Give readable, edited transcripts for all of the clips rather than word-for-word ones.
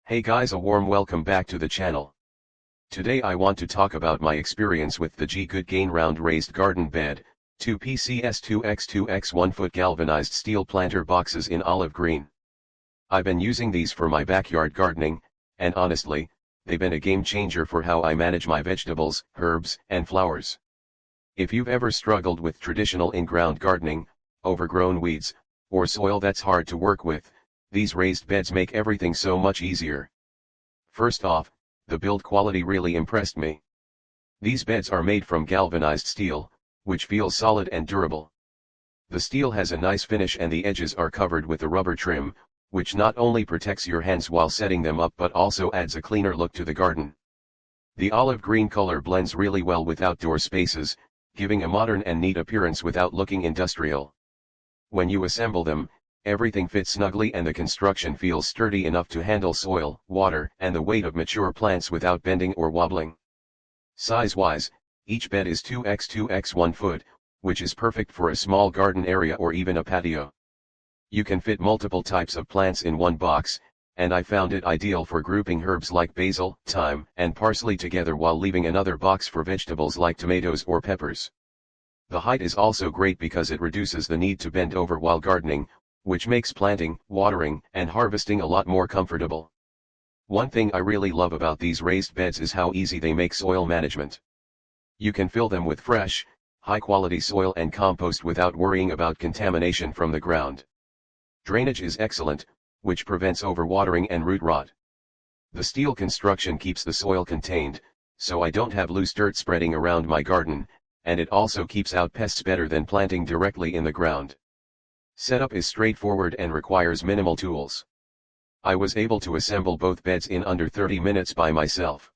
Hey guys, a warm welcome back to the channel. Today I want to talk about my experience with the G Good Gain Round Raised Garden Bed, 2PCS 2x2x1ft Galvanized steel planter boxes in olive green. I've been using these for my backyard gardening, and honestly, they've been a game changer for how I manage my vegetables, herbs, and flowers. If you've ever struggled with traditional in-ground gardening, overgrown weeds, or soil that's hard to work with, these raised beds make everything so much easier. First off, the build quality really impressed me. These beds are made from galvanized steel, which feels solid and durable. The steel has a nice finish and the edges are covered with a rubber trim, which not only protects your hands while setting them up but also adds a cleaner look to the garden. The olive green color blends really well with outdoor spaces, giving a modern and neat appearance without looking industrial. When you assemble them, everything fits snugly and the construction feels sturdy enough to handle soil, water, and the weight of mature plants without bending or wobbling. Size-wise, each bed is 2x2x1 foot, which is perfect for a small garden area or even a patio. You can fit multiple types of plants in one box, and I found it ideal for grouping herbs like basil, thyme, and parsley together while leaving another box for vegetables like tomatoes or peppers. The height is also great because it reduces the need to bend over while gardening, which makes planting, watering, and harvesting a lot more comfortable. One thing I really love about these raised beds is how easy they make soil management. You can fill them with fresh, high-quality soil and compost without worrying about contamination from the ground. Drainage is excellent, which prevents overwatering and root rot. The steel construction keeps the soil contained, so I don't have loose dirt spreading around my garden, and it also keeps out pests better than planting directly in the ground. Setup is straightforward and requires minimal tools. I was able to assemble both beds in under 30 minutes by myself.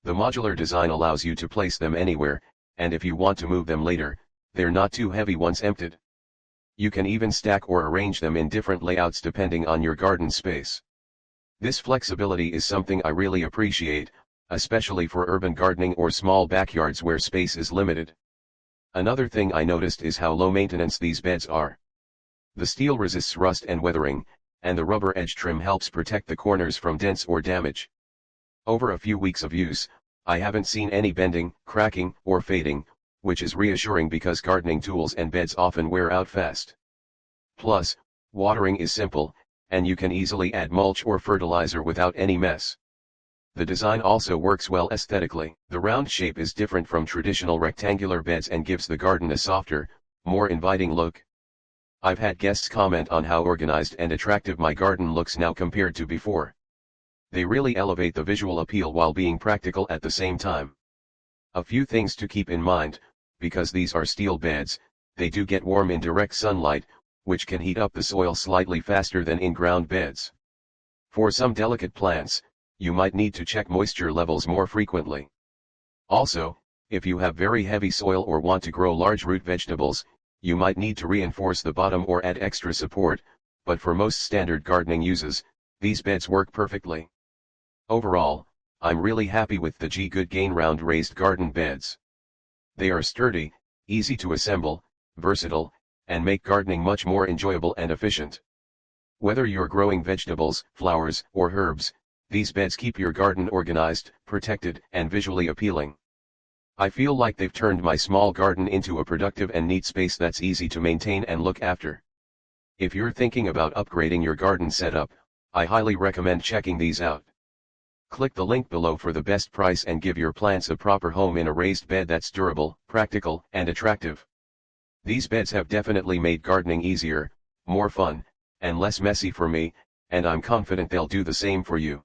The modular design allows you to place them anywhere, and if you want to move them later, they're not too heavy once emptied. You can even stack or arrange them in different layouts depending on your garden space. This flexibility is something I really appreciate, especially for urban gardening or small backyards where space is limited. Another thing I noticed is how low maintenance these beds are. The steel resists rust and weathering, and the rubber edge trim helps protect the corners from dents or damage. Over a few weeks of use, I haven't seen any bending, cracking, or fading, which is reassuring because gardening tools and beds often wear out fast. Plus, watering is simple, and you can easily add mulch or fertilizer without any mess. The design also works well aesthetically. The round shape is different from traditional rectangular beds and gives the garden a softer, more inviting look. I've had guests comment on how organized and attractive my garden looks now compared to before. They really elevate the visual appeal while being practical at the same time. A few things to keep in mind, because these are steel beds, they do get warm in direct sunlight, which can heat up the soil slightly faster than in-ground beds. For some delicate plants, you might need to check moisture levels more frequently. Also, if you have very heavy soil or want to grow large root vegetables, you might need to reinforce the bottom or add extra support, but for most standard gardening uses, these beds work perfectly. Overall, I'm really happy with the G Good Gain Round Raised Garden Beds. They are sturdy, easy to assemble, versatile, and make gardening much more enjoyable and efficient. Whether you're growing vegetables, flowers, or herbs, these beds keep your garden organized, protected, and visually appealing. I feel like they've turned my small garden into a productive and neat space that's easy to maintain and look after. If you're thinking about upgrading your garden setup, I highly recommend checking these out. Click the link below for the best price and give your plants a proper home in a raised bed that's durable, practical, and attractive. These beds have definitely made gardening easier, more fun, and less messy for me, and I'm confident they'll do the same for you.